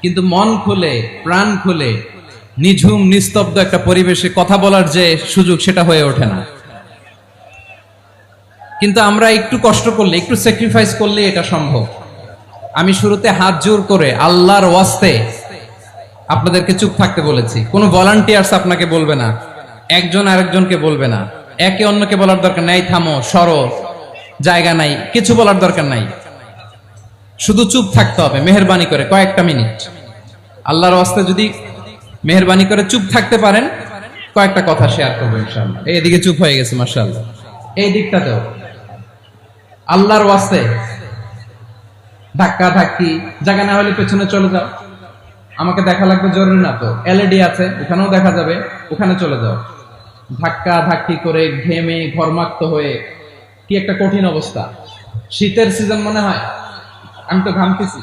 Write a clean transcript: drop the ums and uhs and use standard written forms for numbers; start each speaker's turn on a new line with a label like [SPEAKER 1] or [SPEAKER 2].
[SPEAKER 1] কিন্তু মন খুলে প্রাণ খুলে নিঝুম নিস্তব্ধ একটা পরিবেশে কথা বলার যে সুযোগ সেটা হয়ে ওঠে না। কিন্তু আমরা একটু কষ্ট করলে একটু স্যাক্রিফাইস করলে এটা সম্ভব। আমি শুরুতে হাত জোর করে আল্লাহর ওয়াস্তে আপনাদেরকে চুপ থাকতে বলেছি। কোনো ভলান্টিয়ার্স আপনাকে বলবে না, একজন আরেকজনকে বলবে না, একে অন্যকে বলার দরকার নাই থামো সরো জায়গা নাই, কিছু বলার দরকার নাই। শুধু চুপ থাকতে হবে মেহেরবানি করে কয়েকটা মিনিট। আল্লাহর ওয়াস্তে যদি মেহেরবানি করে চুপ থাকতে পারেন, কয়েকটা কথা শেয়ার করবো ইনশাআল্লাহ। এইদিকে চুপ হয়ে গেছে মাশাআল্লাহ, এই দিকটাতেও আল্লাহর ওয়াস্তে ধাক্কা ধাক্কি জায়গা না হলে পেছনে চলে যাও। আমাকে দেখা লাগবে জরুরি না তো, এলইডি আছে ওখানেও দেখা যাবে, ওখানে চলে যাও। ধাক্কা ধাক্কি করে ঘেমে ঘর্মাক্ত হয়ে কি একটা কঠিন অবস্থা। শীতের সিজন মনে হয়, আমি তো ঘামতেছি।